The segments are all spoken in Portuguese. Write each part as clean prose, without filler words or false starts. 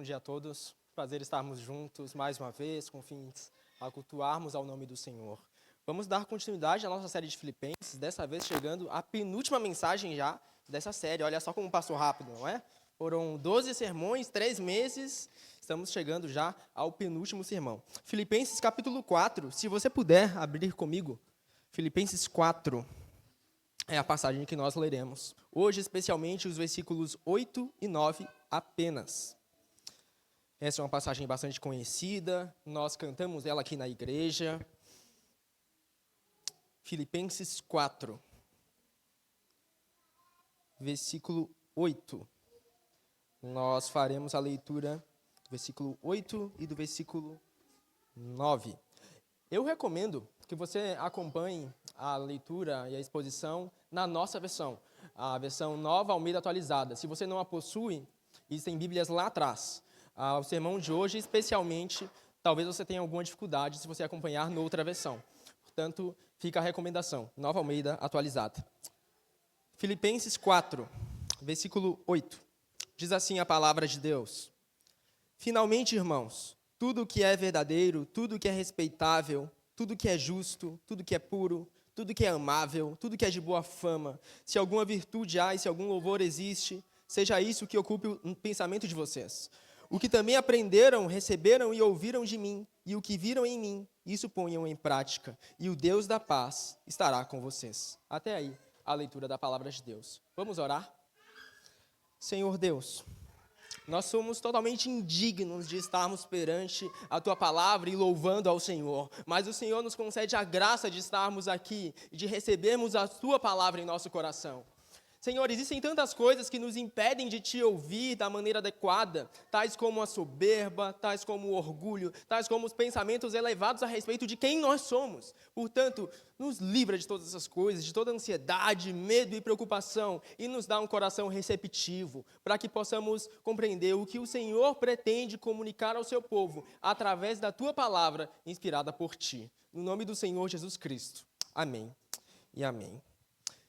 dia a todos. Prazer estarmos juntos mais uma vez, com fins a cultuarmos ao nome do Senhor. Vamos dar continuidade à nossa série de Filipenses, dessa vez chegando à penúltima mensagem já dessa série. Olha só como passou rápido, não é? Foram 12 sermões, 3 meses, estamos chegando já ao penúltimo sermão. Filipenses capítulo 4, se você puder abrir comigo, Filipenses 4 é a passagem que nós leremos. Hoje, especialmente, os versículos 8 e 9 apenas. Essa é uma passagem bastante conhecida, nós cantamos ela aqui na igreja. Filipenses 4, versículo 8. Nós faremos a leitura do versículo 8 e do versículo 9. Eu recomendo que você acompanhe a leitura e a exposição na nossa versão, a versão Nova Almeida Atualizada. Se você não a possui, existem Bíblias lá atrás. O sermão de hoje, especialmente, talvez você tenha alguma dificuldade se você acompanhar noutra versão. Portanto, fica a recomendação, Nova Almeida Atualizada. Filipenses 4, versículo 8. Diz assim a palavra de Deus: Finalmente, irmãos, tudo que é verdadeiro, tudo que é respeitável, tudo que é justo, tudo que é puro, tudo que é amável, tudo que é de boa fama, se alguma virtude há e se algum louvor existe, seja isso que ocupe o pensamento de vocês. O que também aprenderam, receberam e ouviram de mim, e o que viram em mim, isso ponham em prática, e o Deus da paz estará com vocês. Até aí, a leitura da palavra de Deus. Vamos orar? Senhor Deus, nós somos totalmente indignos de estarmos perante a Tua palavra e louvando ao Senhor, mas o Senhor nos concede a graça de estarmos aqui e de recebermos a Tua palavra em nosso coração. Senhor, existem tantas coisas que nos impedem de Te ouvir da maneira adequada, tais como a soberba, tais como o orgulho, tais como os pensamentos elevados a respeito de quem nós somos. Portanto, nos livra de todas essas coisas, de toda ansiedade, medo e preocupação, e nos dá um coração receptivo, para que possamos compreender o que o Senhor pretende comunicar ao seu povo, através da Tua palavra, inspirada por Ti. No nome do Senhor Jesus Cristo. Amém e amém.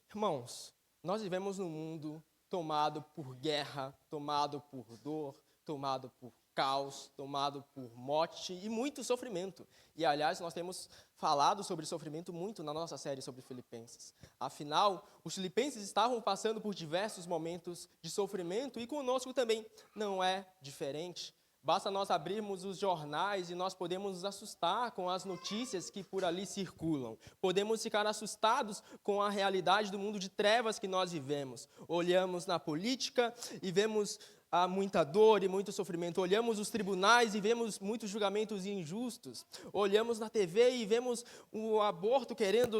Irmãos, nós vivemos num mundo tomado por guerra, tomado por dor, tomado por caos, tomado por morte e muito sofrimento. E, aliás, nós temos falado sobre sofrimento muito na nossa série sobre Filipenses. Afinal, os filipenses estavam passando por diversos momentos de sofrimento e conosco também não é diferente. Basta nós abrirmos os jornais e nós podemos nos assustar com as notícias que por ali circulam. Podemos ficar assustados com a realidade do mundo de trevas que nós vivemos. Olhamos na política e vemos muita dor e muito sofrimento. Olhamos os tribunais e vemos muitos julgamentos injustos. Olhamos na TV e vemos o aborto querendo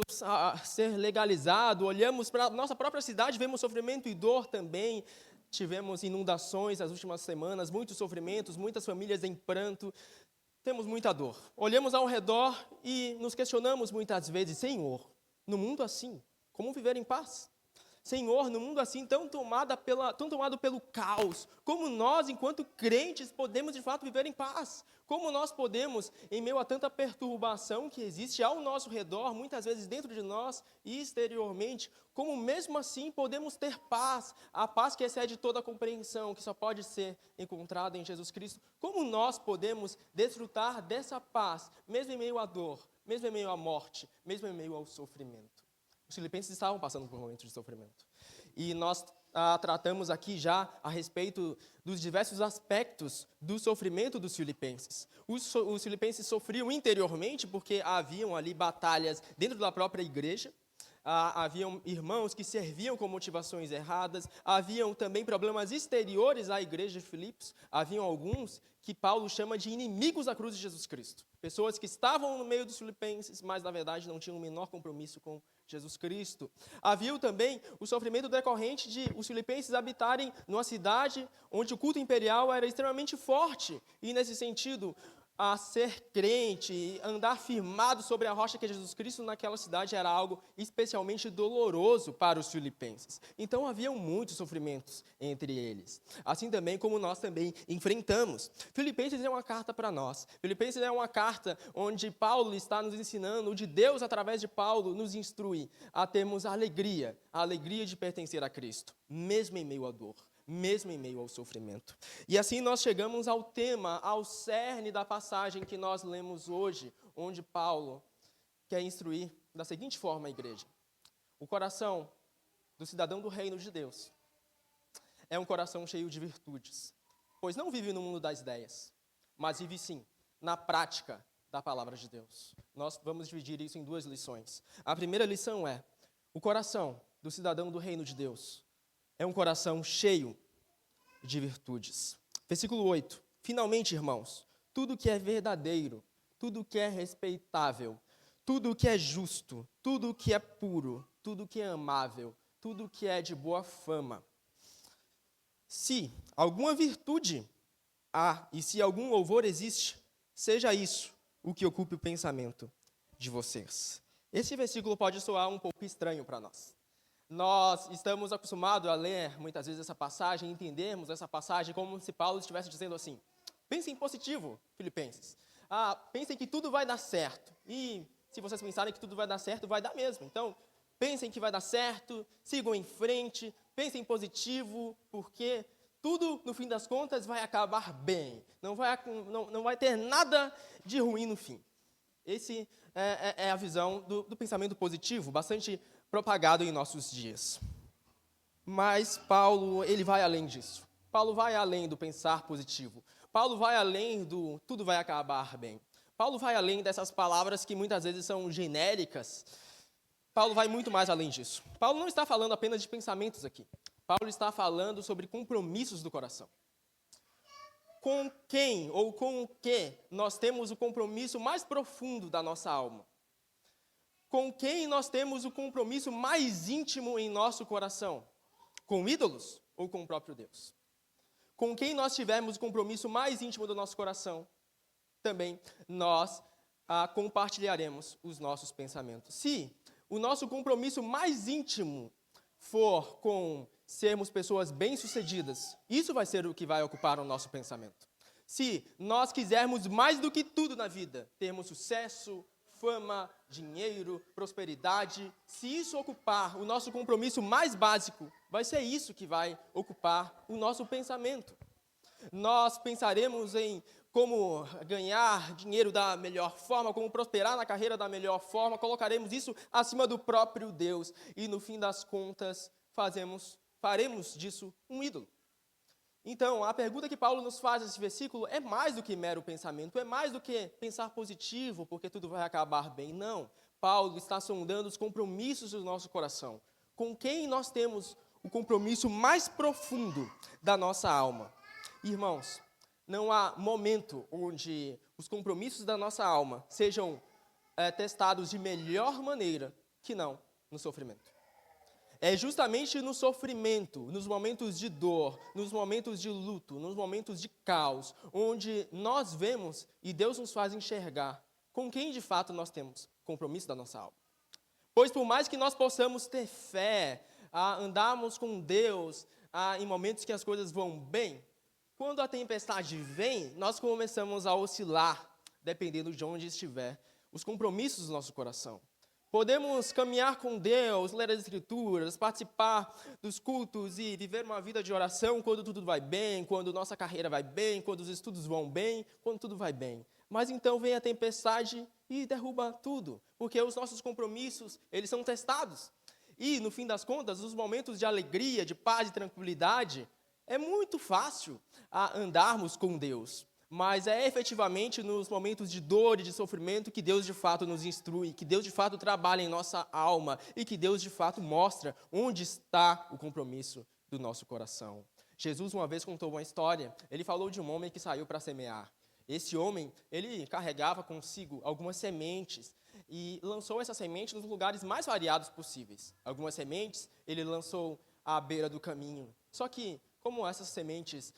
ser legalizado. Olhamos para a nossa própria cidade e vemos sofrimento e dor também. Tivemos inundações nas últimas semanas, muitos sofrimentos, muitas famílias em pranto. Temos muita dor. Olhamos ao redor e nos questionamos muitas vezes: Senhor, no mundo assim, como viver em paz? Senhor, no mundo assim, tão tomado pelo caos, como nós, enquanto crentes, podemos de fato viver em paz? Como nós podemos, em meio a tanta perturbação que existe ao nosso redor, muitas vezes dentro de nós e exteriormente, como mesmo assim podemos ter paz, a paz que excede toda a compreensão, que só pode ser encontrada em Jesus Cristo? Como nós podemos desfrutar dessa paz, mesmo em meio à dor, mesmo em meio à morte, mesmo em meio ao sofrimento? Os filipenses estavam passando por momentos de sofrimento. E nós tratamos aqui já a respeito dos diversos aspectos do sofrimento dos filipenses. Os filipenses sofriam interiormente porque haviam ali batalhas dentro da própria igreja. Haviam irmãos que serviam com motivações erradas, haviam também problemas exteriores à igreja de Filipos, haviam alguns que Paulo chama de inimigos da cruz de Jesus Cristo. Pessoas que estavam no meio dos filipenses, mas na verdade não tinham o menor compromisso com Jesus Cristo. Havia também o sofrimento decorrente de os filipenses habitarem numa cidade onde o culto imperial era extremamente forte, e nesse sentido, a ser crente e andar firmado sobre a rocha que é Jesus Cristo naquela cidade era algo especialmente doloroso para os filipenses. Então haviam muitos sofrimentos entre eles. Assim também como nós também enfrentamos. Filipenses é uma carta para nós. Filipenses é uma carta onde Paulo está nos ensinando, onde Deus através de Paulo nos instrui a termos a alegria de pertencer a Cristo, mesmo em meio à dor. mesmo em meio ao sofrimento. E assim nós chegamos ao tema, ao cerne da passagem que nós lemos hoje, onde Paulo quer instruir da seguinte forma a igreja. O coração do cidadão do reino de Deus é um coração cheio de virtudes, pois não vive no mundo das ideias, mas vive sim na prática da palavra de Deus. Nós vamos dividir isso em 2 lições. A primeira lição é: o coração do cidadão do reino de Deus é um coração cheio de virtudes. Versículo 8. Finalmente, irmãos, tudo que é verdadeiro, tudo que é respeitável, tudo que é justo, tudo que é puro, tudo que é amável, tudo que é de boa fama. Se alguma virtude há e se algum louvor existe, seja isso o que ocupe o pensamento de vocês. Esse versículo pode soar um pouco estranho para nós. Nós estamos acostumados a ler muitas vezes essa passagem, entendermos essa passagem como se Paulo estivesse dizendo assim: pensem positivo, filipenses. Pensem que tudo vai dar certo. E se vocês pensarem que tudo vai dar certo, vai dar mesmo. Então, pensem que vai dar certo, sigam em frente, pensem positivo, porque tudo, no fim das contas, vai acabar bem. Não vai ter nada de ruim no fim. Esse é a visão do pensamento positivo, bastante propagado em nossos dias. Mas Paulo, ele vai além disso. Paulo vai além do pensar positivo. Paulo vai além do tudo vai acabar bem. Paulo vai além dessas palavras que muitas vezes são genéricas. Paulo vai muito mais além disso. Paulo não está falando apenas de pensamentos aqui. Paulo está falando sobre compromissos do coração. Com quem ou com o que nós temos o compromisso mais profundo da nossa alma? Com quem nós temos o compromisso mais íntimo em nosso coração? Com ídolos ou com o próprio Deus? Com quem nós tivermos o compromisso mais íntimo do nosso coração, também nós compartilharemos os nossos pensamentos. Se o nosso compromisso mais íntimo for com sermos pessoas bem-sucedidas, isso vai ser o que vai ocupar o nosso pensamento. Se nós quisermos mais do que tudo na vida, termos sucesso, fama, dinheiro, prosperidade, se isso ocupar o nosso compromisso mais básico, vai ser isso que vai ocupar o nosso pensamento. Nós pensaremos em como ganhar dinheiro da melhor forma, como prosperar na carreira da melhor forma, colocaremos isso acima do próprio Deus e, no fim das contas, faremos disso um ídolo. Então, a pergunta que Paulo nos faz nesse versículo é mais do que mero pensamento, é mais do que pensar positivo, porque tudo vai acabar bem. Não, Paulo está sondando os compromissos do nosso coração. Com quem nós temos o compromisso mais profundo da nossa alma? Irmãos, não há momento onde os compromissos da nossa alma sejam testados de melhor maneira que não no sofrimento. É justamente no sofrimento, nos momentos de dor, nos momentos de luto, nos momentos de caos, onde nós vemos e Deus nos faz enxergar com quem de fato nós temos compromisso da nossa alma. Pois por mais que nós possamos ter fé, andarmos com Deus em momentos que as coisas vão bem, quando a tempestade vem, nós começamos a oscilar, dependendo de onde estiver, os compromissos do nosso coração. Podemos caminhar com Deus, ler as Escrituras, participar dos cultos e viver uma vida de oração quando tudo vai bem, quando nossa carreira vai bem, quando os estudos vão bem, quando tudo vai bem. Mas então vem a tempestade e derruba tudo, porque os nossos compromissos, eles são testados. E, no fim das contas, os momentos de alegria, de paz e tranquilidade, é muito fácil andarmos com Deus. Mas é efetivamente nos momentos de dor e de sofrimento que Deus de fato nos instrui, que Deus de fato trabalha em nossa alma e que Deus de fato mostra onde está o compromisso do nosso coração. Jesus uma vez contou uma história, ele falou de um homem que saiu para semear. Esse homem, ele carregava consigo algumas sementes e lançou essas sementes nos lugares mais variados possíveis. Algumas sementes ele lançou à beira do caminho. Só que, como essas sementes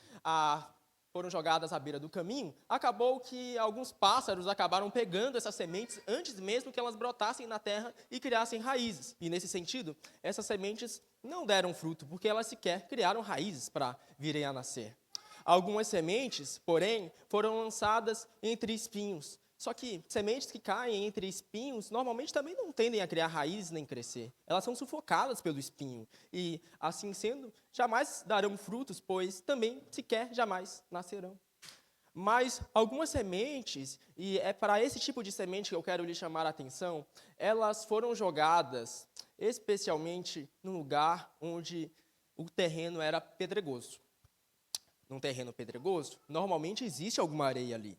foram jogadas à beira do caminho, acabou que alguns pássaros acabaram pegando essas sementes antes mesmo que elas brotassem na terra e criassem raízes. E, nesse sentido, essas sementes não deram fruto, porque elas sequer criaram raízes para virem a nascer. Algumas sementes, porém, foram lançadas entre espinhos. Só que sementes que caem entre espinhos, normalmente também não tendem a criar raízes nem crescer. Elas são sufocadas pelo espinho. E, assim sendo, jamais darão frutos, pois também, sequer, jamais nascerão. Mas algumas sementes, e é para esse tipo de semente que eu quero lhe chamar a atenção, elas foram jogadas especialmente num lugar onde o terreno era pedregoso. Num terreno pedregoso, normalmente existe alguma areia ali,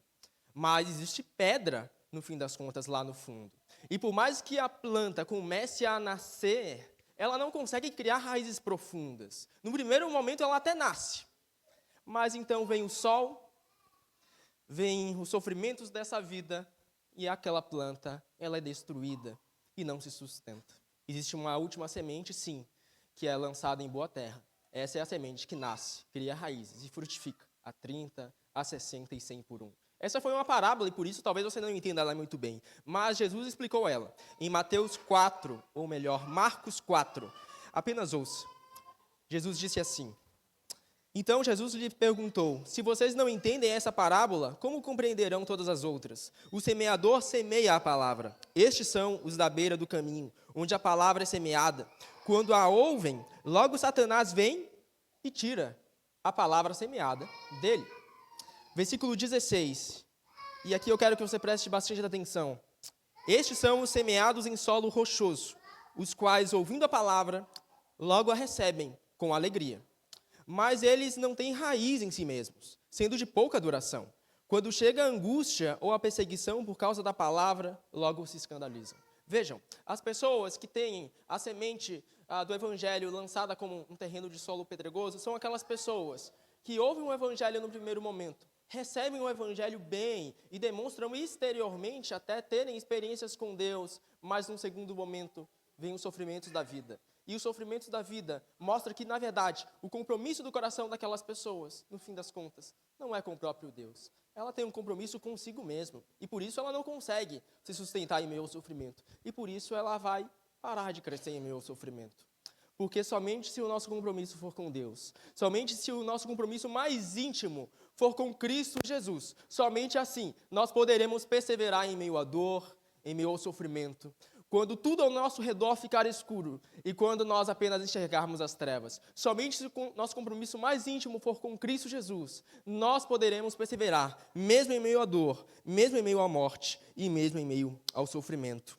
mas existe pedra, no fim das contas, lá no fundo. E por mais que a planta comece a nascer, ela não consegue criar raízes profundas. No primeiro momento, ela até nasce, mas então vem o sol, vêm os sofrimentos dessa vida e aquela planta, ela é destruída e não se sustenta. Existe uma última semente, sim, que é lançada em boa terra. Essa é a semente que nasce, cria raízes e frutifica a 30, a 60 e 100 por um. Essa foi uma parábola e por isso talvez você não entenda ela muito bem. Mas Jesus explicou ela em Mateus 4, ou melhor, Marcos 4. Apenas ouça. Jesus disse assim: Então Jesus lhe perguntou: se vocês não entendem essa parábola, como compreenderão todas as outras? O semeador semeia a palavra. Estes são os da beira do caminho, onde a palavra é semeada. Quando a ouvem, logo Satanás vem e tira a palavra semeada dele. Versículo 16. E aqui eu quero que você preste bastante atenção. Estes são os semeados em solo rochoso, os quais, ouvindo a palavra, logo a recebem com alegria. Mas eles não têm raiz em si mesmos, sendo de pouca duração. Quando chega a angústia ou a perseguição por causa da palavra, logo se escandalizam. Vejam, as pessoas que têm a semente do evangelho lançada como um terreno de solo pedregoso são aquelas pessoas que ouvem o evangelho no primeiro momento, recebem o evangelho bem e demonstram exteriormente até terem experiências com Deus, mas num segundo momento vêm os sofrimentos da vida. E os sofrimentos da vida mostram que, na verdade, o compromisso do coração daquelas pessoas, no fim das contas, não é com o próprio Deus. Ela tem um compromisso consigo mesma. E por isso ela não consegue se sustentar em meio ao sofrimento. E por isso ela vai parar de crescer em meio ao sofrimento. Porque somente se o nosso compromisso for com Deus, somente se o nosso compromisso mais íntimo for com Cristo Jesus, somente assim nós poderemos perseverar em meio à dor, em meio ao sofrimento. Quando tudo ao nosso redor ficar escuro e quando nós apenas enxergarmos as trevas. Somente se o nosso compromisso mais íntimo for com Cristo Jesus, nós poderemos perseverar, mesmo em meio à dor, mesmo em meio à morte e mesmo em meio ao sofrimento.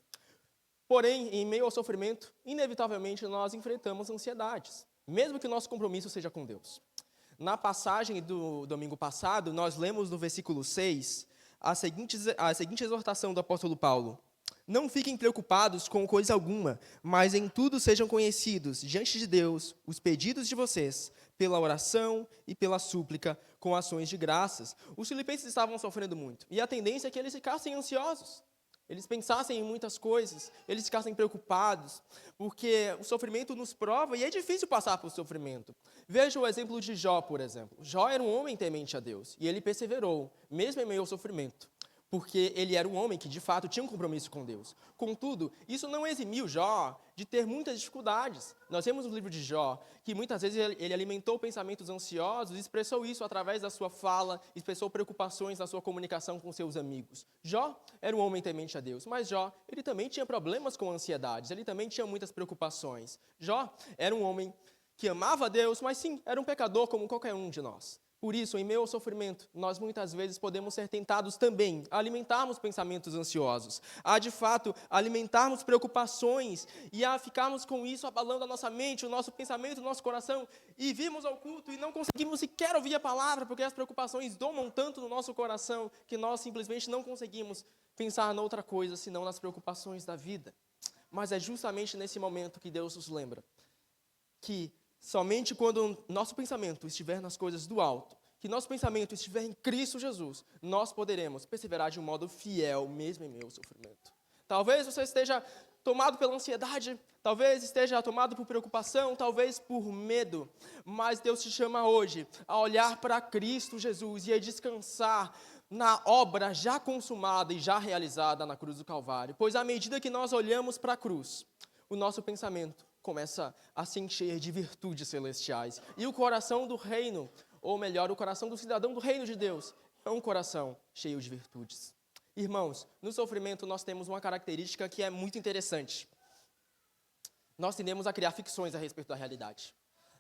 Porém, em meio ao sofrimento, inevitavelmente nós enfrentamos ansiedades, mesmo que o nosso compromisso seja com Deus. Na passagem do domingo passado, nós lemos no versículo 6 a seguinte exortação do apóstolo Paulo: Não fiquem preocupados com coisa alguma, mas em tudo sejam conhecidos diante de Deus os pedidos de vocês, pela oração e pela súplica, com ações de graças. Os filipenses estavam sofrendo muito, e a tendência é que eles ficassem ansiosos. Eles pensassem em muitas coisas, eles ficassem preocupados, porque o sofrimento nos prova e é difícil passar por sofrimento. Veja o exemplo de Jó, por exemplo. Jó era um homem temente a Deus, e ele perseverou, mesmo em meio ao sofrimento. Porque ele era um homem que, de fato, tinha um compromisso com Deus. Contudo, isso não eximiu Jó de ter muitas dificuldades. Nós vemos no livro de Jó que muitas vezes ele alimentou pensamentos ansiosos, expressou isso através da sua fala, expressou preocupações na sua comunicação com seus amigos. Jó era um homem temente a Deus, mas Jó, ele também tinha problemas com ansiedades, ele também tinha muitas preocupações. Jó era um homem que amava a Deus, mas sim, era um pecador como qualquer um de nós. Por isso, em meio ao sofrimento, nós muitas vezes podemos ser tentados também a alimentarmos pensamentos ansiosos, a, de fato, alimentarmos preocupações e a ficarmos com isso abalando a nossa mente, o nosso pensamento, o nosso coração, e virmos ao culto e não conseguimos sequer ouvir a palavra, porque as preocupações domam tanto no nosso coração que nós simplesmente não conseguimos pensar noutra coisa senão nas preocupações da vida. Mas é justamente nesse momento que Deus nos lembra que somente quando nosso pensamento estiver nas coisas do alto, que nosso pensamento estiver em Cristo Jesus, nós poderemos perseverar de um modo fiel, mesmo em meio ao sofrimento. Talvez você esteja tomado pela ansiedade, talvez esteja tomado por preocupação, talvez por medo, mas Deus te chama hoje a olhar para Cristo Jesus e a descansar na obra já consumada e já realizada na cruz do Calvário. Pois à medida que nós olhamos para a cruz, o nosso pensamento começa a se encher de virtudes celestiais. E o coração do reino, ou melhor, o coração do cidadão do reino de Deus, é um coração cheio de virtudes. Irmãos, no sofrimento nós temos uma característica que é muito interessante. Nós tendemos a criar ficções a respeito da realidade.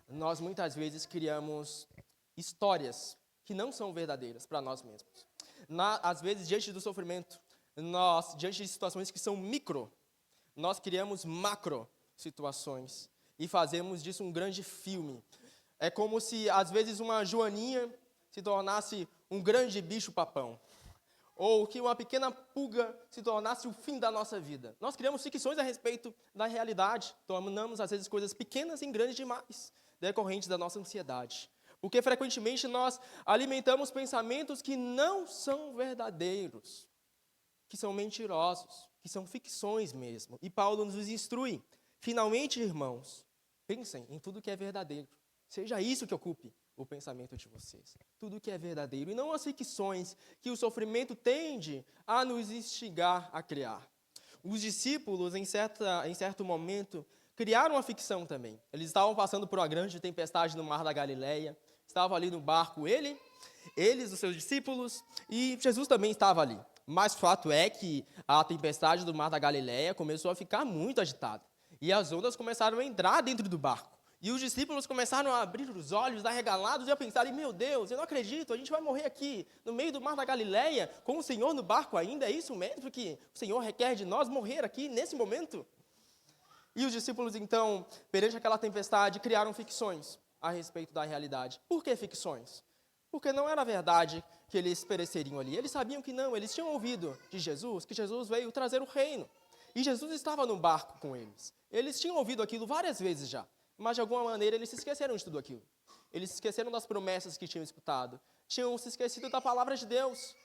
Nós muitas vezes criamos histórias que não são verdadeiras para nós mesmos. Às vezes, diante do sofrimento, diante de situações que são micro, nós criamos macro situações e fazemos disso um grande filme. É como se, às vezes, uma joaninha se tornasse um grande bicho-papão. Ou que uma pequena pulga se tornasse o fim da nossa vida. Nós criamos ficções a respeito da realidade. Tornamos, às vezes, coisas pequenas em grandes demais, decorrentes da nossa ansiedade. Porque, frequentemente, nós alimentamos pensamentos que não são verdadeiros, que são mentirosos, que são ficções mesmo. E Paulo nos instrui. Finalmente, irmãos, pensem em tudo que é verdadeiro. Seja isso que ocupe o pensamento de vocês. Tudo que é verdadeiro. E não as ficções que o sofrimento tende a nos instigar a criar. Os discípulos, em certo momento, criaram uma ficção também. Eles estavam passando por uma grande tempestade no mar da Galileia. Estavam ali no barco, eles, os seus discípulos, e Jesus também estava ali. Mas o fato é que a tempestade do mar da Galileia começou a ficar muito agitada. E as ondas começaram a entrar dentro do barco. E os discípulos começaram a abrir os olhos, arregalados, e a pensarem, meu Deus, eu não acredito, a gente vai morrer aqui, no meio do mar da Galileia, com o Senhor no barco ainda, é isso mesmo que o Senhor requer de nós, morrer aqui, nesse momento? E os discípulos, então, perante aquela tempestade, criaram ficções a respeito da realidade. Por que ficções? Porque não era verdade que eles pereceriam ali. Eles sabiam que não, eles tinham ouvido de Jesus, que Jesus veio trazer o reino. E Jesus estava no barco com eles. Eles tinham ouvido aquilo várias vezes já. Mas, de alguma maneira, eles se esqueceram de tudo aquilo. Eles se esqueceram das promessas que tinham escutado. Tinham se esquecido da palavra de Deus.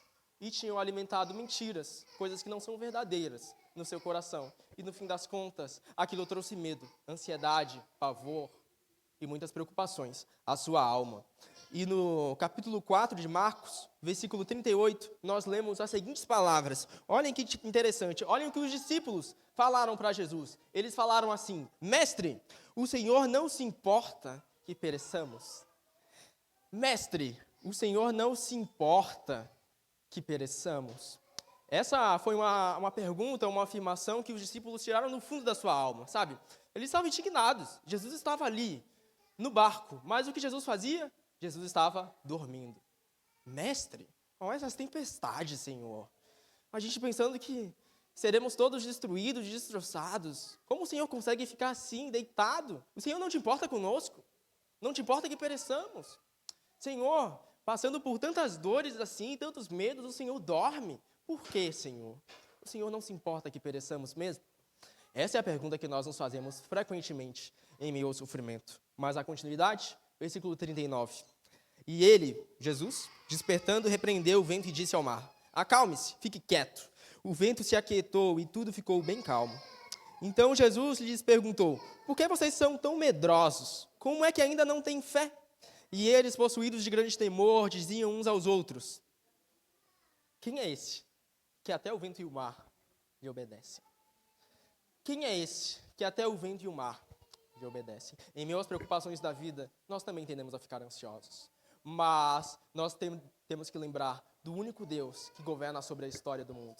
E tinham alimentado mentiras, coisas que não são verdadeiras no seu coração. E, no fim das contas, aquilo trouxe medo, ansiedade, pavor e muitas preocupações à sua alma. E no capítulo 4 de Marcos, versículo 38, nós lemos as seguintes palavras. Olhem que interessante, olhem o que os discípulos falaram para Jesus. Eles falaram assim, Mestre, o Senhor não se importa que pereçamos. Mestre, o Senhor não se importa que pereçamos. Essa foi uma pergunta, uma afirmação que os discípulos tiraram no fundo da sua alma, sabe? Eles estavam indignados. Jesus estava ali, no barco. Mas o que Jesus fazia? Jesus estava dormindo. Mestre, olha essas tempestades, Senhor. A gente pensando que seremos todos destruídos, destroçados. Como o Senhor consegue ficar assim, deitado? O Senhor não te importa conosco? Não te importa que pereçamos? Senhor, passando por tantas dores assim, tantos medos, o Senhor dorme. Por quê, Senhor? O Senhor não se importa que pereçamos mesmo? Essa é a pergunta que nós nos fazemos frequentemente em meio ao sofrimento. Mas a continuidade, versículo 39. E ele, Jesus, despertando, repreendeu o vento e disse ao mar, acalme-se, fique quieto. O vento se aquietou e tudo ficou bem calmo. Então Jesus lhes perguntou, por que vocês são tão medrosos? Como é que ainda não têm fé? E eles, possuídos de grande temor, diziam uns aos outros, quem é esse que até o vento e o mar lhe obedecem? Quem é esse que até o vento e o mar lhe obedecem? Em meio às preocupações da vida, nós também tendemos a ficar ansiosos. Mas nós temos que lembrar do único Deus que governa sobre a história do mundo,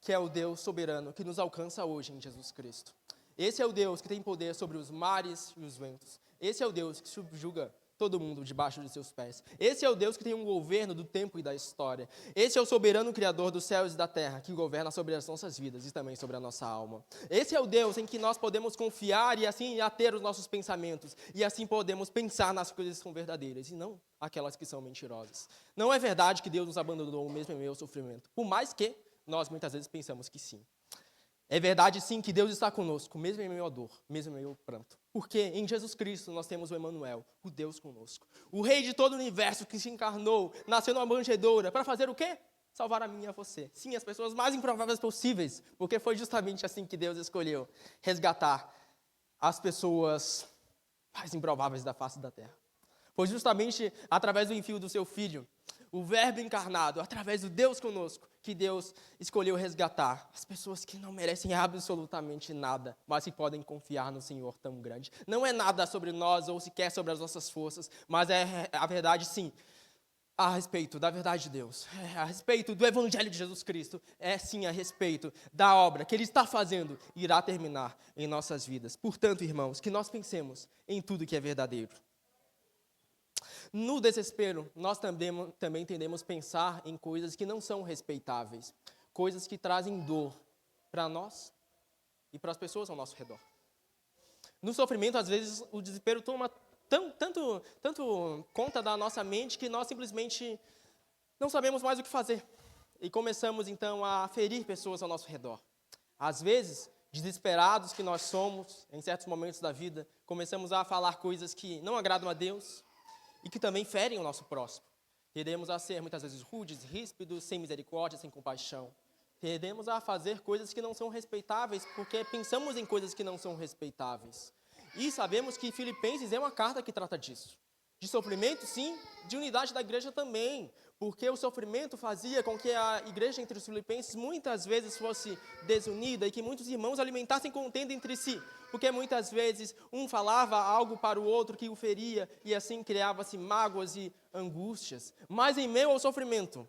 que é o Deus soberano que nos alcança hoje em Jesus Cristo. Esse é o Deus que tem poder sobre os mares e os ventos. Esse é o Deus que subjuga todo mundo debaixo de seus pés. Esse é o Deus que tem um governo do tempo e da história. Esse é o soberano Criador dos céus e da terra, que governa sobre as nossas vidas e também sobre a nossa alma. Esse é o Deus em que nós podemos confiar e assim ater os nossos pensamentos. E assim podemos pensar nas coisas que são verdadeiras e não aquelas que são mentirosas. Não é verdade que Deus nos abandonou mesmo em meio ao sofrimento, por mais que nós muitas vezes pensamos que sim. É verdade, sim, que Deus está conosco, mesmo em meio à dor, mesmo em meio ao pranto. Porque em Jesus Cristo nós temos o Emanuel, o Deus conosco. O Rei de todo o universo que se encarnou, nasceu numa manjedoura, para fazer o quê? Salvar a mim e a você. Sim, as pessoas mais improváveis possíveis, porque foi justamente assim que Deus escolheu resgatar as pessoas mais improváveis da face da terra. Foi justamente através do envio do seu Filho, o Verbo encarnado, através do Deus conosco, que Deus escolheu resgatar as pessoas que não merecem absolutamente nada, mas que podem confiar no Senhor tão grande. Não é nada sobre nós ou sequer sobre as nossas forças, mas é a verdade, sim. a respeito da verdade de Deus, a respeito do Evangelho de Jesus Cristo, é sim a respeito da obra que Ele está fazendo e irá terminar em nossas vidas. Portanto, irmãos, que nós pensemos em tudo que é verdadeiro. No desespero, nós também tendemos a pensar em coisas que não são respeitáveis, coisas que trazem dor para nós e para as pessoas ao nosso redor. No sofrimento, às vezes, o desespero toma tanto conta da nossa mente que nós simplesmente não sabemos mais o que fazer. E começamos, então, a ferir pessoas ao nosso redor. Às vezes, desesperados que nós somos, em certos momentos da vida, começamos a falar coisas que não agradam a Deus e que também ferem o nosso próximo. Tendemos a ser, muitas vezes, rudes, ríspidos, sem misericórdia, sem compaixão. Tendemos a fazer coisas que não são respeitáveis porque pensamos em coisas que não são respeitáveis. E sabemos que Filipenses é uma carta que trata disso. De sofrimento, sim, de unidade da igreja também. Porque o sofrimento fazia com que a igreja entre os filipenses muitas vezes fosse desunida e que muitos irmãos alimentassem contenda entre si. Porque muitas vezes um falava algo para o outro que o feria e assim criava-se mágoas e angústias. Mas em meio ao sofrimento,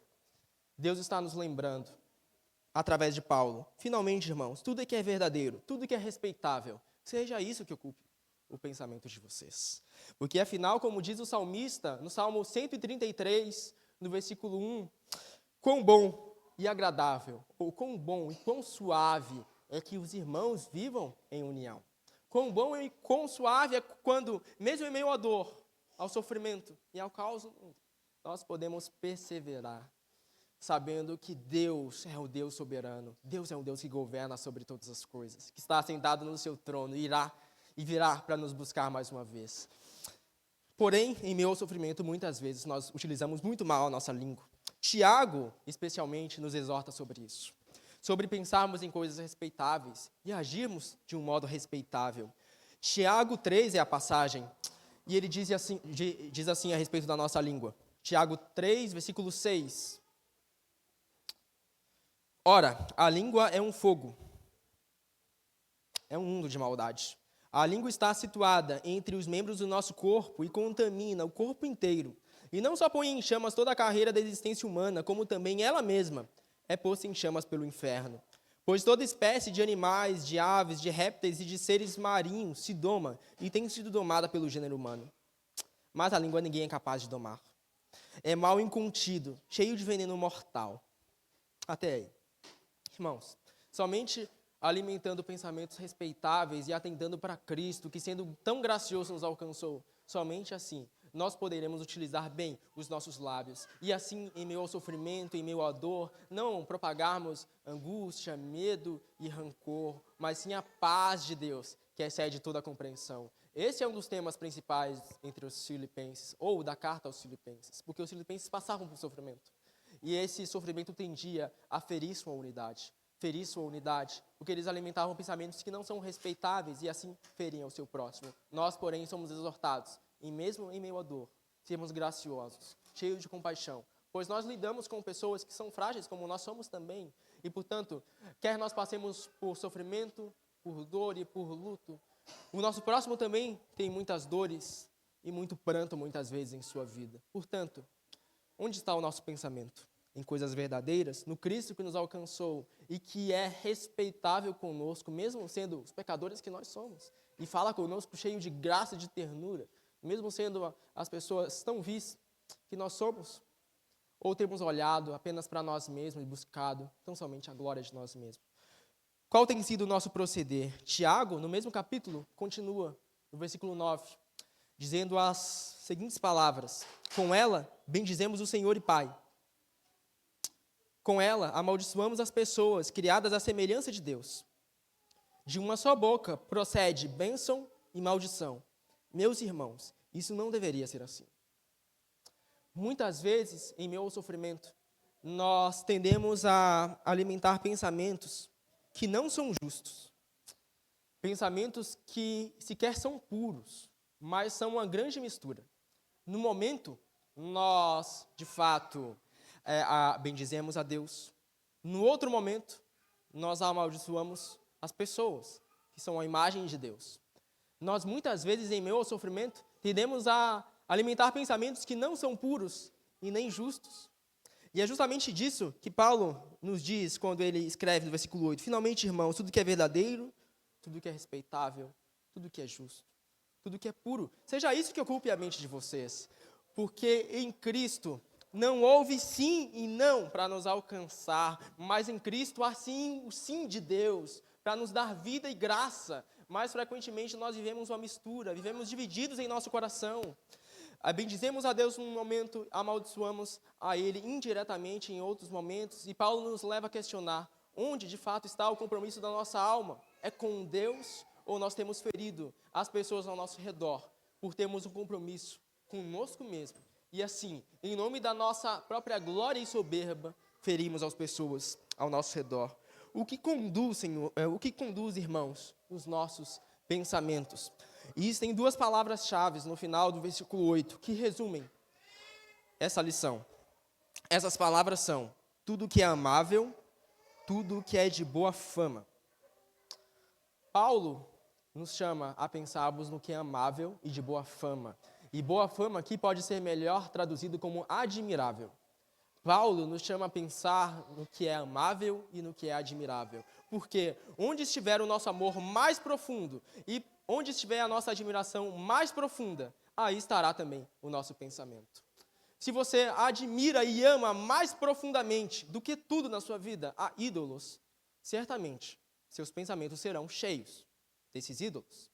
Deus está nos lembrando, através de Paulo, finalmente, irmãos, tudo que é verdadeiro, tudo que é respeitável, seja isso que ocupe o pensamento de vocês. Porque afinal, como diz o salmista, no Salmo 133, no versículo 1, quão bom e agradável, ou quão bom e quão suave é que os irmãos vivam em união. Quão bom e quão suave é quando, mesmo em meio à dor, ao sofrimento e ao caos, nós podemos perseverar, sabendo que Deus é o Deus soberano, Deus é o Deus que governa sobre todas as coisas, que está sentado no seu trono e virá para nos buscar mais uma vez. Porém, em meio ao sofrimento, muitas vezes nós utilizamos muito mal a nossa língua. Tiago, especialmente, nos exorta sobre isso. Sobre pensarmos em coisas respeitáveis e agirmos de um modo respeitável. Tiago 3 é a passagem, e ele diz assim a respeito da nossa língua. Tiago 3, versículo 6. Ora, a língua é um fogo, é um mundo de maldade. A língua está situada entre os membros do nosso corpo e contamina o corpo inteiro. E não só põe em chamas toda a carreira da existência humana, como também ela mesma é posta em chamas pelo inferno. Pois toda espécie de animais, de aves, de répteis e de seres marinhos se doma e tem sido domada pelo gênero humano. Mas a língua ninguém é capaz de domar. É mal incontido, cheio de veneno mortal. Até aí. Irmãos, somente alimentando pensamentos respeitáveis e atentando para Cristo, que sendo tão gracioso nos alcançou, somente assim nós poderemos utilizar bem os nossos lábios. E assim, em meio ao sofrimento, em meio à dor, não propagarmos angústia, medo e rancor, mas sim a paz de Deus, que excede toda a compreensão. Esse é um dos temas principais entre os filipenses, ou da carta aos filipenses, porque os filipenses passavam por sofrimento. E esse sofrimento tendia a ferir sua unidade, porque eles alimentavam pensamentos que não são respeitáveis e assim feriam o seu próximo. Nós, porém, somos exortados, e mesmo em meio à dor, sermos graciosos, cheios de compaixão, pois nós lidamos com pessoas que são frágeis, como nós somos também, e, portanto, quer nós passemos por sofrimento, por dor e por luto, o nosso próximo também tem muitas dores e muito pranto, muitas vezes, em sua vida. Portanto, onde está o nosso pensamento? Em coisas verdadeiras, no Cristo que nos alcançou e que é respeitável conosco, mesmo sendo os pecadores que nós somos, e fala conosco cheio de graça e de ternura, mesmo sendo as pessoas tão vis que nós somos, ou temos olhado apenas para nós mesmos e buscado tão somente a glória de nós mesmos. Qual tem sido o nosso proceder? Tiago, no mesmo capítulo, continua, no versículo 9, dizendo as seguintes palavras: com ela, bendizemos o Senhor e Pai. Com ela, amaldiçoamos as pessoas criadas à semelhança de Deus. De uma só boca procede bênção e maldição. Meus irmãos, isso não deveria ser assim. Muitas vezes, em meio ao sofrimento, nós tendemos a alimentar pensamentos que não são justos. Pensamentos que sequer são puros, mas são uma grande mistura. No momento, nós, de fato, bendizemos a Deus. No outro momento, nós amaldiçoamos as pessoas, que são a imagem de Deus. Nós, muitas vezes, em meio ao sofrimento, tendemos a alimentar pensamentos que não são puros e nem justos. E é justamente disso que Paulo nos diz quando ele escreve no versículo 8: finalmente, irmãos, tudo que é verdadeiro, tudo que é respeitável, tudo que é justo, tudo que é puro, seja isso que ocupe a mente de vocês. Porque em Cristo não houve sim e não para nos alcançar, mas em Cristo há sim o sim de Deus, para nos dar vida e graça. Mais frequentemente nós vivemos uma mistura, vivemos divididos em nosso coração. Bendizemos a Deus num momento, amaldiçoamos a Ele indiretamente em outros momentos, e Paulo nos leva a questionar onde de fato está o compromisso da nossa alma. É com Deus ou nós temos ferido as pessoas ao nosso redor por termos um compromisso conosco mesmo? E assim, em nome da nossa própria glória e soberba, ferimos as pessoas ao nosso redor. O que conduz, Senhor, irmãos, os nossos pensamentos? E existem duas palavras-chave no final do versículo 8, que resumem essa lição. Essas palavras são: tudo que é amável, tudo que é de boa fama. Paulo nos chama a pensarmos no que é amável e de boa fama. E boa fama aqui pode ser melhor traduzido como admirável. Paulo nos chama a pensar no que é amável e no que é admirável. Porque onde estiver o nosso amor mais profundo e onde estiver a nossa admiração mais profunda, aí estará também o nosso pensamento. Se você admira e ama mais profundamente do que tudo na sua vida a ídolos, certamente seus pensamentos serão cheios desses ídolos.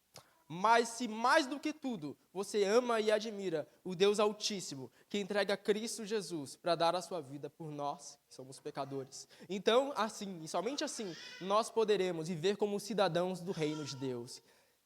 Mas se mais do que tudo você ama e admira o Deus Altíssimo, que entrega Cristo Jesus para dar a sua vida por nós, que somos pecadores, então assim, e somente assim, nós poderemos viver como cidadãos do reino de Deus,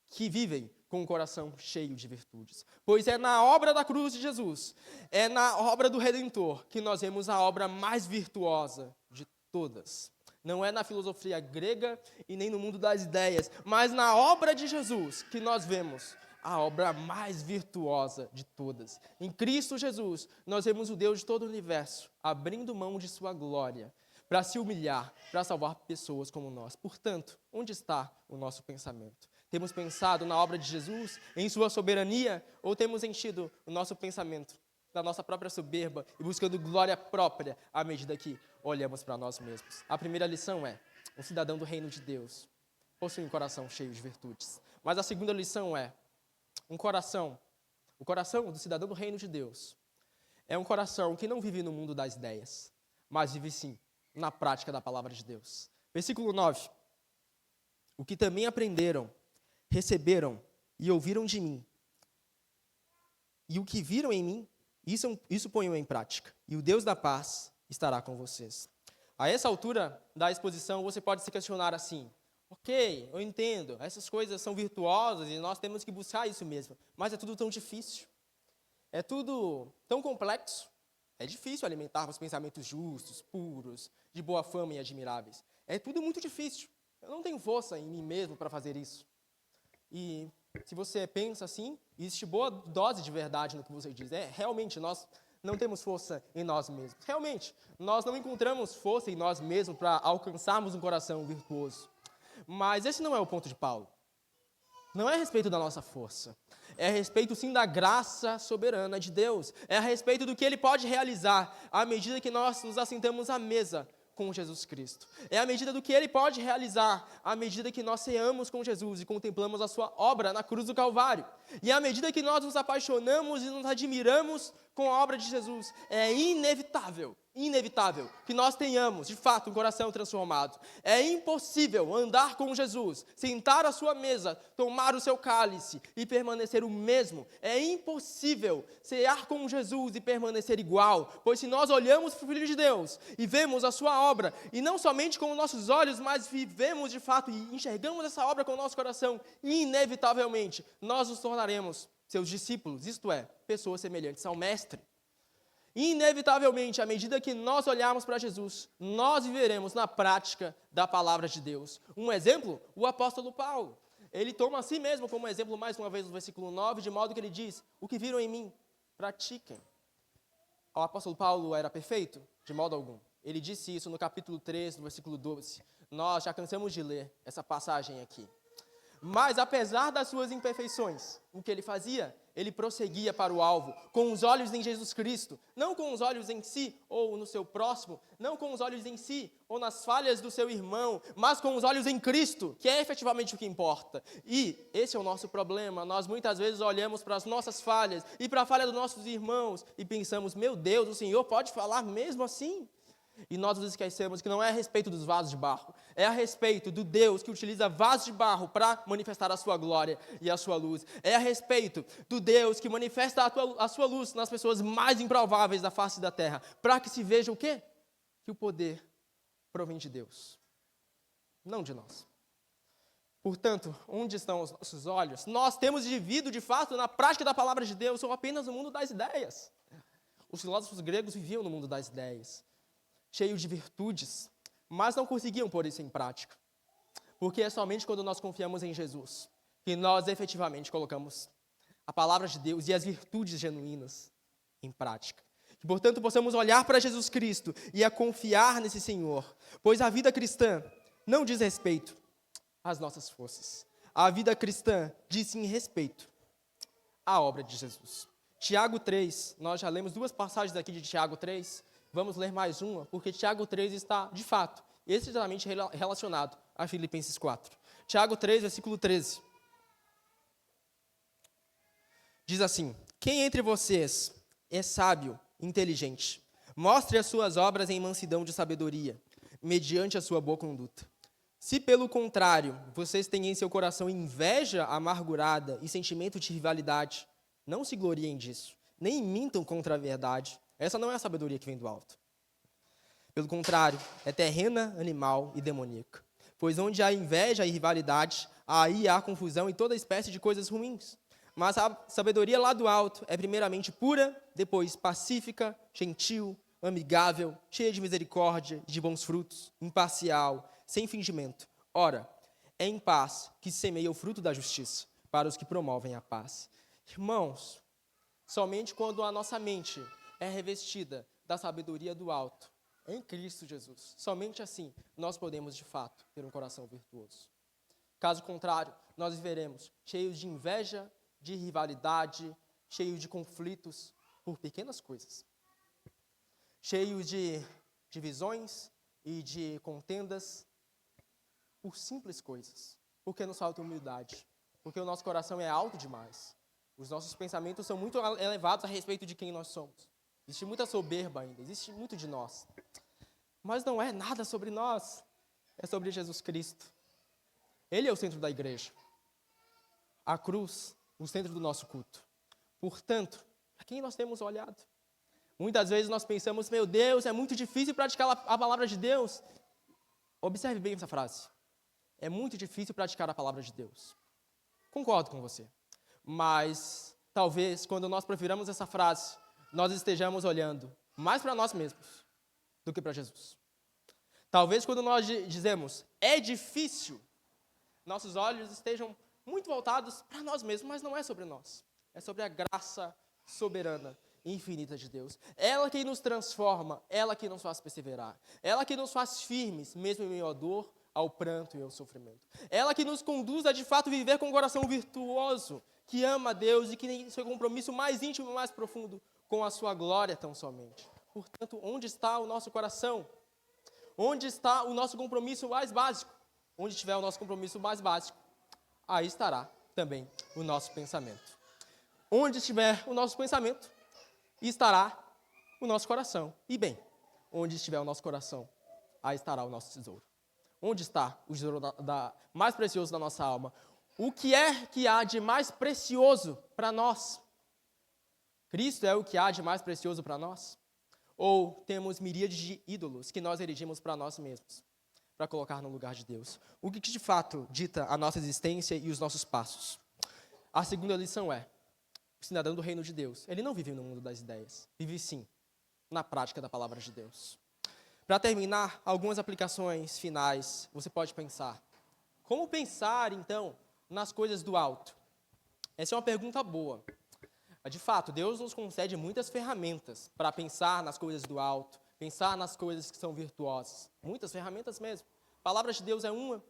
que vivem com o coração cheio de virtudes. Pois é na obra da cruz de Jesus, é na obra do Redentor, que nós vemos a obra mais virtuosa de todas. Não é na filosofia grega e nem no mundo das ideias, mas na obra de Jesus que nós vemos a obra mais virtuosa de todas. Em Cristo Jesus, nós vemos o Deus de todo o universo abrindo mão de sua glória para se humilhar, para salvar pessoas como nós. Portanto, onde está o nosso pensamento? Temos pensado na obra de Jesus, em sua soberania, ou temos enchido o nosso pensamento da nossa própria soberba e buscando glória própria à medida que olhamos para nós mesmos? A primeira lição é: um cidadão do reino de Deus possui um coração cheio de virtudes. Mas a segunda lição é: o coração do cidadão do reino de Deus é um coração que não vive no mundo das ideias, mas vive sim na prática da palavra de Deus. Versículo 9: o que também aprenderam, receberam e ouviram de mim, e o que viram em mim, isso ponham em prática, e o Deus da paz estará com vocês. A essa altura da exposição, você pode se questionar assim: ok, eu entendo, essas coisas são virtuosas e nós temos que buscar isso mesmo, mas é tudo tão difícil, é tudo tão complexo, é difícil alimentarmos pensamentos justos, puros, de boa fama e admiráveis. É tudo muito difícil, eu não tenho força em mim mesmo para fazer isso. E se você pensa assim, existe boa dose de verdade no que você diz. Realmente, nós não temos força em nós mesmos. Realmente, nós não encontramos força em nós mesmos para alcançarmos um coração virtuoso. Mas esse não é o ponto de Paulo. Não é a respeito da nossa força. É a respeito, sim, da graça soberana de Deus. É a respeito do que Ele pode realizar à medida que nós nos assentamos à mesa com Jesus Cristo. É a medida do que Ele pode realizar à medida que nós ceamos com Jesus e contemplamos a sua obra na cruz do Calvário. E à medida que nós nos apaixonamos e nos admiramos com a obra de Jesus, é inevitável que nós tenhamos, de fato, um coração transformado. É impossível andar com Jesus, sentar à sua mesa, tomar o seu cálice e permanecer o mesmo. É impossível cear com Jesus e permanecer igual, pois se nós olhamos para o Filho de Deus e vemos a sua obra, e não somente com os nossos olhos, mas vivemos de fato e enxergamos essa obra com o nosso coração, inevitavelmente nós nos tornaremos seus discípulos, isto é, pessoas semelhantes ao Mestre. Inevitavelmente, à medida que nós olharmos para Jesus, nós viveremos na prática da palavra de Deus. Um exemplo, o apóstolo Paulo. Ele toma a si mesmo como exemplo, mais uma vez, no versículo 9, de modo que ele diz: o que viram em mim, pratiquem. O apóstolo Paulo era perfeito? De modo algum. Ele disse isso no capítulo 3, no versículo 12. Nós já cansamos de ler essa passagem aqui. Mas, apesar das suas imperfeições, o que ele fazia? ele prosseguia para o alvo, com os olhos em Jesus Cristo, não com os olhos em si ou no seu próximo, não com os olhos em si ou nas falhas do seu irmão, mas com os olhos em Cristo, que é efetivamente o que importa. E esse é o nosso problema, nós muitas vezes olhamos para as nossas falhas e para a falha dos nossos irmãos e pensamos, meu Deus, o Senhor pode falar mesmo assim? E nós nos esquecemos que não é a respeito dos vasos de barro, é a respeito do Deus que utiliza vasos de barro para manifestar a sua glória e a sua luz. É a respeito do Deus que manifesta a sua luz nas pessoas mais improváveis da face da terra, para que se veja o quê? Que o poder provém de Deus, não de nós. Portanto, onde estão os nossos olhos? Nós temos vivido, de fato, na prática da palavra de Deus, ou apenas no mundo das ideias. Os filósofos gregos viviam no mundo das ideias, cheios de virtudes, mas não conseguiam pôr isso em prática. Porque é somente quando nós confiamos em Jesus que nós efetivamente colocamos a palavra de Deus e as virtudes genuínas em prática. Que, portanto, possamos olhar para Jesus Cristo e a confiar nesse Senhor, pois a vida cristã não diz respeito às nossas forças. A vida cristã diz sim respeito à obra de Jesus. Tiago 3, nós já lemos 2 passagens aqui de Tiago 3, vamos ler mais uma, porque Tiago 3 está, de fato, estritamente relacionado a Filipenses 4. Tiago 3, versículo 13. Diz assim: quem entre vocês é sábio, inteligente, mostre as suas obras em mansidão de sabedoria, mediante a sua boa conduta. Se, pelo contrário, vocês têm em seu coração inveja amargurada e sentimento de rivalidade, não se gloriem disso, nem mintam contra a verdade. Essa não é a sabedoria que vem do alto. Pelo contrário, é terrena, animal e demoníaca. Pois onde há inveja e rivalidade, aí há confusão e toda espécie de coisas ruins. Mas a sabedoria lá do alto é primeiramente pura, depois pacífica, gentil, amigável, cheia de misericórdia e de bons frutos, imparcial, sem fingimento. Ora, é em paz que se semeia o fruto da justiça, para os que promovem a paz. Irmãos, somente quando a nossa mente é revestida da sabedoria do alto, em Cristo Jesus, somente assim nós podemos, de fato, ter um coração virtuoso. Caso contrário, nós viveremos cheios de inveja, de rivalidade, cheios de conflitos por pequenas coisas, cheios de divisões e de contendas por simples coisas, porque nos falta humildade, porque o nosso coração é alto demais, os nossos pensamentos são muito elevados a respeito de quem nós somos. Existe muita soberba ainda, existe muito de nós. Mas não é nada sobre nós, é sobre Jesus Cristo. Ele é o centro da igreja. A cruz, o centro do nosso culto. Portanto, a quem nós temos olhado? Muitas vezes nós pensamos, meu Deus, é muito difícil praticar a palavra de Deus. Observe bem essa frase. É muito difícil praticar a palavra de Deus. Concordo com você. Mas, talvez, quando nós profiramos essa frase, nós estejamos olhando mais para nós mesmos do que para Jesus. Talvez quando nós dizemos, é difícil, nossos olhos estejam muito voltados para nós mesmos, mas não é sobre nós. É sobre a graça soberana e infinita de Deus. Ela que nos transforma, ela que nos faz perseverar. Ela que nos faz firmes, mesmo em meio à dor, ao pranto e ao sofrimento. Ela que nos conduz a, de fato, viver com um coração virtuoso, que ama a Deus e que tem seu compromisso mais íntimo e mais profundo com a sua glória tão somente. Portanto, onde está o nosso coração? Onde está o nosso compromisso mais básico? Onde estiver o nosso compromisso mais básico, aí estará também o nosso pensamento. Onde estiver o nosso pensamento, estará o nosso coração. E bem, onde estiver o nosso coração, aí estará o nosso tesouro. Onde está o tesouro mais precioso da nossa alma? O que é que há de mais precioso para nós? Cristo é o que há de mais precioso para nós? Ou temos miríades de ídolos que nós erigimos para nós mesmos, para colocar no lugar de Deus? O que de fato dita a nossa existência e os nossos passos? A segunda lição é, o cidadão do reino de Deus, ele não vive no mundo das ideias, vive sim na prática da palavra de Deus. Para terminar, algumas aplicações finais, você pode pensar. Como pensar, então, nas coisas do alto? Essa é uma pergunta boa. De fato, Deus nos concede muitas ferramentas para pensar nas coisas do alto, pensar nas coisas que são virtuosas. Muitas ferramentas mesmo. A palavra de Deus é uma.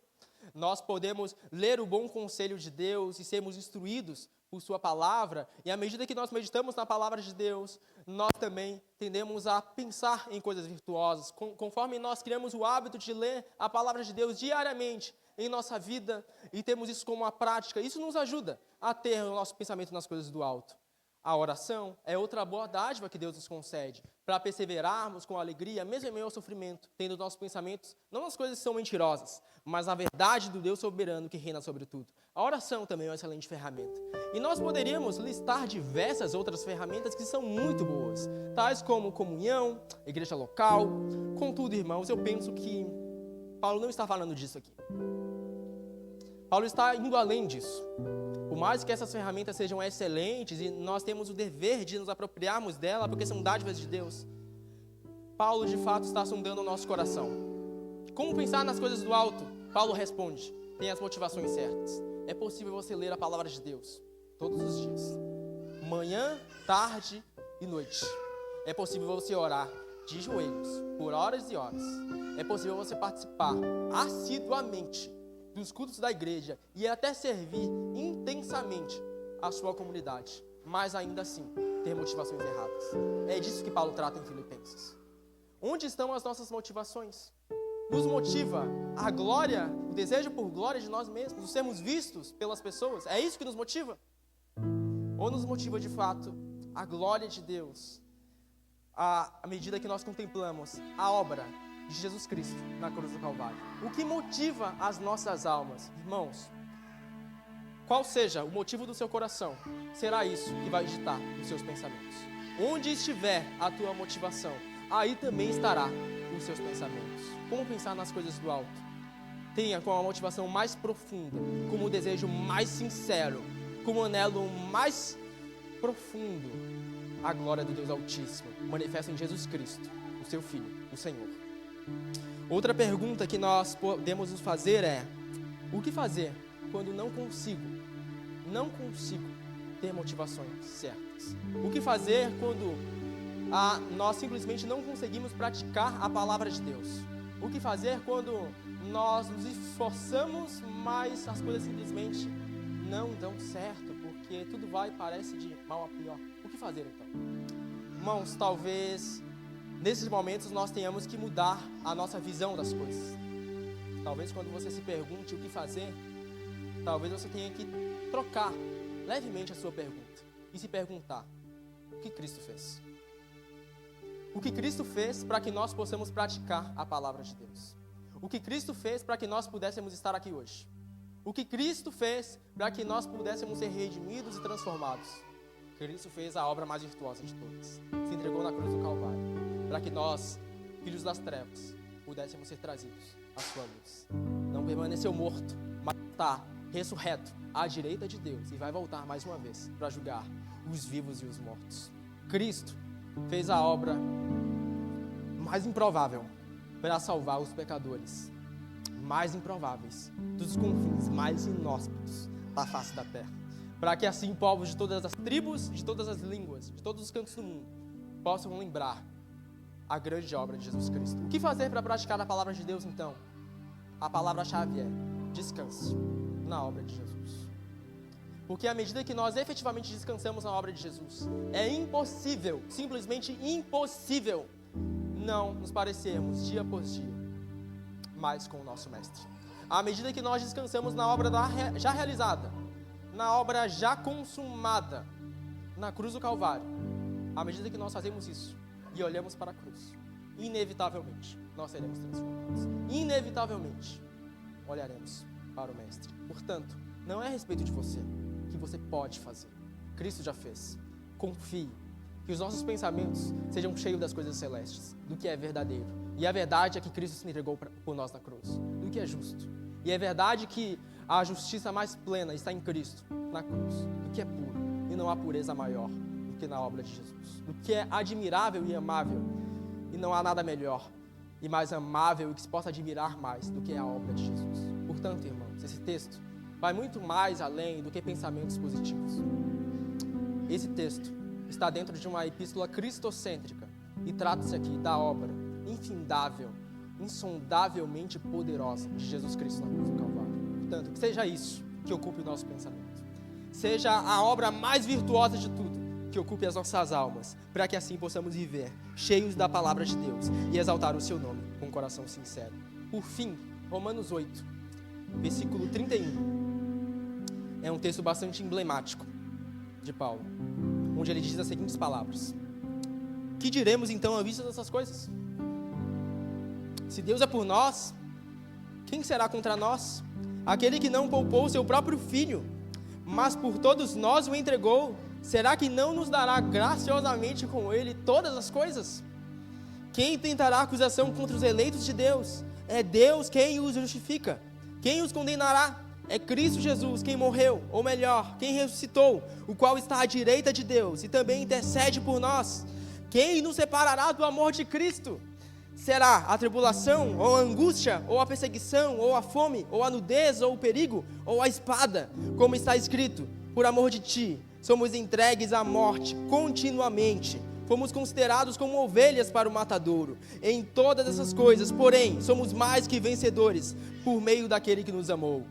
Nós podemos ler o bom conselho de Deus e sermos instruídos por sua palavra, e à medida que nós meditamos na palavra de Deus, nós também tendemos a pensar em coisas virtuosas. Conforme nós criamos o hábito de ler a palavra de Deus diariamente em nossa vida, e temos isso como uma prática, isso nos ajuda a ter o nosso pensamento nas coisas do alto. A oração é outra boa dádiva que Deus nos concede, para perseverarmos com alegria, mesmo em meio ao sofrimento, tendo nossos pensamentos não nas coisas que são mentirosas, mas na verdade do Deus soberano que reina sobre tudo. A oração também é uma excelente ferramenta. E nós poderíamos listar diversas outras ferramentas que são muito boas, tais como comunhão, igreja local. Contudo, irmãos, eu penso que Paulo não está falando disso aqui. Paulo está indo além disso. Por mais que essas ferramentas sejam excelentes e nós temos o dever de nos apropriarmos dela, porque são dádivas de Deus, Paulo de fato está sondando o nosso coração. Como pensar nas coisas do alto? Paulo responde, tem as motivações certas. É possível você ler a palavra de Deus todos os dias, manhã, tarde e noite. É possível você orar de joelhos por horas e horas. É possível você participar assiduamente dos cultos da igreja e até servir intensamente a sua comunidade, mas ainda assim ter motivações erradas. É disso que Paulo trata em Filipenses. Onde estão as nossas motivações? Nos motiva a glória, o desejo por glória de nós mesmos, de sermos vistos pelas pessoas? É isso que nos motiva? Ou nos motiva de fato a glória de Deus, à medida que nós contemplamos a obra de Jesus Cristo na cruz do Calvário? O que motiva as nossas almas? Irmãos, qual seja o motivo do seu coração, será isso que vai ditar os seus pensamentos. Onde estiver a tua motivação, aí também estará os seus pensamentos. Como pensar nas coisas do alto? Tenha com a motivação mais profunda, como o desejo mais sincero, como o anelo mais profundo, a glória do Deus Altíssimo, manifesta em Jesus Cristo, o seu Filho, o Senhor. Outra pergunta que nós podemos nos fazer é: o que fazer quando não consigo ter motivações certas? O que fazer quando nós simplesmente não conseguimos praticar a palavra de Deus? O que fazer quando nós nos esforçamos, mas as coisas simplesmente não dão certo, porque tudo parece de mal a pior? O que fazer então? Irmãos, talvez nesses momentos nós tenhamos que mudar a nossa visão das coisas. Talvez quando você se pergunte o que fazer, talvez você tenha que trocar levemente a sua pergunta e se perguntar: o que Cristo fez? O que Cristo fez para que nós possamos praticar a palavra de Deus? O que Cristo fez para que nós pudéssemos estar aqui hoje? O que Cristo fez para que nós pudéssemos ser redimidos e transformados? Cristo fez a obra mais virtuosa de todas. Se entregou na cruz do Calvário, para que nós, filhos das trevas, pudéssemos ser trazidos à sua luz. Não permaneceu morto, mas está ressurreto à direita de Deus e vai voltar mais uma vez para julgar os vivos e os mortos. Cristo fez a obra mais improvável para salvar os pecadores mais improváveis dos confins mais inóspitos da face da terra, para que assim povos de todas as tribos, de todas as línguas, de todos os cantos do mundo possam lembrar a grande obra de Jesus Cristo. O que fazer para praticar a palavra de Deus então? A palavra-chave é: descanse na obra de Jesus. Porque à medida que nós efetivamente descansamos na obra de Jesus, é impossível, simplesmente impossível, não nos parecermos dia após dia mais com o nosso Mestre. À medida que nós descansamos na obra já realizada, na obra já consumada, na cruz do Calvário, à medida que nós fazemos isso e olhamos para a cruz, inevitavelmente nós seremos transformados. Inevitavelmente olharemos para o Mestre. Portanto, não é a respeito de você que você pode fazer. Cristo já fez. Confie. Que os nossos pensamentos sejam cheios das coisas celestes, do que é verdadeiro. E a verdade é que Cristo se entregou por nós na cruz, do que é justo. E é verdade que a justiça mais plena está em Cristo, na cruz, do que é puro. E não há pureza maior do que na obra de Jesus. Do que é admirável e amável. E não há nada melhor e mais amável e que se possa admirar mais do que a obra de Jesus. Portanto, irmãos, esse texto vai muito mais além do que pensamentos positivos. Esse texto está dentro de uma epístola cristocêntrica e trata-se aqui da obra infindável, insondavelmente poderosa de Jesus Cristo na cruz do Calvário. seja isso que ocupe o nosso pensamento. Seja a obra mais virtuosa de tudo que ocupe as nossas almas, para que assim possamos viver cheios da palavra de Deus e exaltar o seu nome com um coração sincero. Por fim, Romanos 8, versículo 31, é um texto bastante emblemático de Paulo, onde ele diz as seguintes palavras: que diremos então à vista dessas coisas? Se Deus é por nós, quem será contra nós? Aquele que não poupou seu próprio filho, mas por todos nós o entregou, será que não nos dará graciosamente com ele todas as coisas? Quem tentará acusação contra os eleitos de Deus? É Deus quem os justifica. Quem os condenará? É Cristo Jesus quem morreu, ou melhor, quem ressuscitou, o qual está à direita de Deus e também intercede por nós. Quem nos separará do amor de Cristo? Será a tribulação, ou a angústia, ou a perseguição, ou a fome, ou a nudez, ou o perigo, ou a espada? Como está escrito: por amor de ti, somos entregues à morte continuamente. Fomos considerados como ovelhas para o matadouro. Em todas essas coisas, porém, somos mais que vencedores, por meio daquele que nos amou.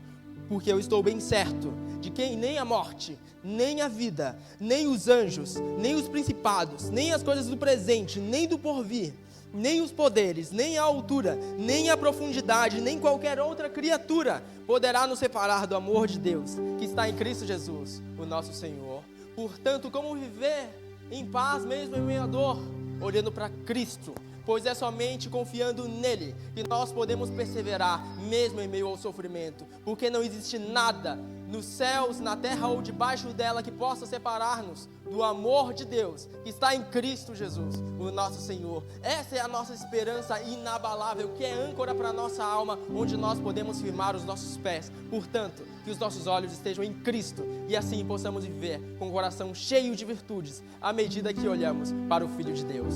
Porque eu estou bem certo de que nem a morte, nem a vida, nem os anjos, nem os principados, nem as coisas do presente, nem do porvir, nem os poderes, nem a altura, nem a profundidade, nem qualquer outra criatura poderá nos separar do amor de Deus, que está em Cristo Jesus, o nosso Senhor. Portanto, como viver em paz mesmo em meio à dor? Olhando para Cristo, pois é somente confiando nele que nós podemos perseverar mesmo em meio ao sofrimento, porque não existe nada nos céus, na terra ou debaixo dela que possa separar-nos do amor de Deus que está em Cristo Jesus, o nosso Senhor. Essa é a nossa esperança inabalável, que é âncora para a nossa alma, onde nós podemos firmar os nossos pés. Portanto, que os nossos olhos estejam em Cristo e assim possamos viver com o coração cheio de virtudes à medida que olhamos para o Filho de Deus.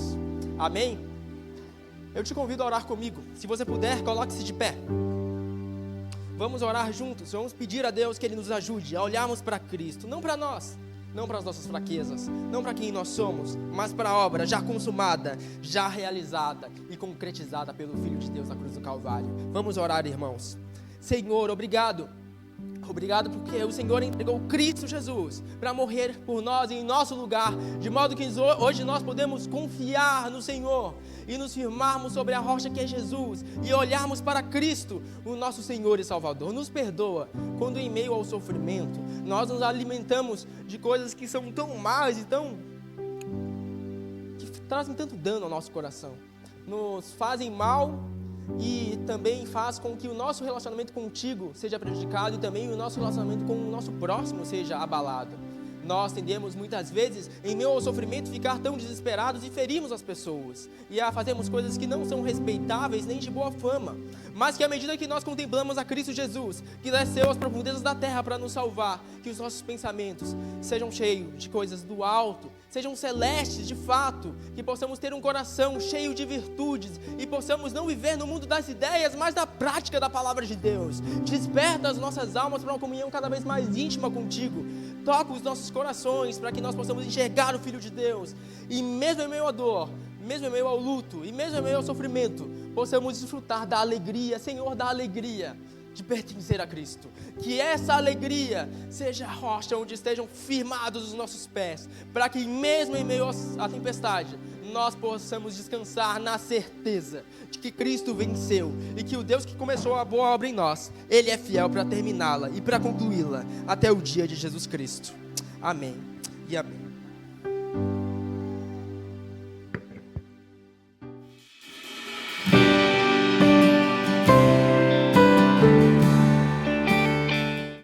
Amém? Eu te convido a orar comigo. Se você puder, coloque-se de pé. Vamos orar juntos, vamos pedir a Deus que Ele nos ajude a olharmos para Cristo, não para nós, não para as nossas fraquezas, não para quem nós somos, mas para a obra já consumada, já realizada e concretizada pelo Filho de Deus na cruz do Calvário. Vamos orar, irmãos. Senhor, obrigado. Obrigado porque o Senhor entregou Cristo Jesus para morrer por nós em nosso lugar, de modo que hoje nós podemos confiar no Senhor e nos firmarmos sobre a rocha que é Jesus e olharmos para Cristo, o nosso Senhor e Salvador. Nos perdoa quando em meio ao sofrimento nós nos alimentamos de coisas que são tão más e que trazem tanto dano ao nosso coração, nos fazem mal e também faz com que o nosso relacionamento contigo seja prejudicado e também o nosso relacionamento com o nosso próximo seja abalado. Nós tendemos muitas vezes, em meio ao sofrimento, ficar tão desesperados e ferimos as pessoas e fazemos coisas que não são respeitáveis nem de boa fama, mas que à medida que nós contemplamos a Cristo Jesus, que desceu às profundezas da terra para nos salvar, que os nossos pensamentos sejam cheios de coisas do alto, sejam celestes de fato, que possamos ter um coração cheio de virtudes e possamos não viver no mundo das ideias, mas da prática da palavra de Deus. Desperta as nossas almas para uma comunhão cada vez mais íntima contigo. Toca os nossos corações para que nós possamos enxergar o Filho de Deus e mesmo em meio à dor, mesmo em meio ao luto e mesmo em meio ao sofrimento, possamos desfrutar da alegria, Senhor, da alegria de pertencer a Cristo. Que essa alegria seja a rocha onde estejam firmados os nossos pés, para que mesmo em meio à tempestade, nós possamos descansar na certeza de que Cristo venceu e que o Deus que começou a boa obra em nós, Ele é fiel para terminá-la e para concluí-la até o dia de Jesus Cristo. Amém e amém.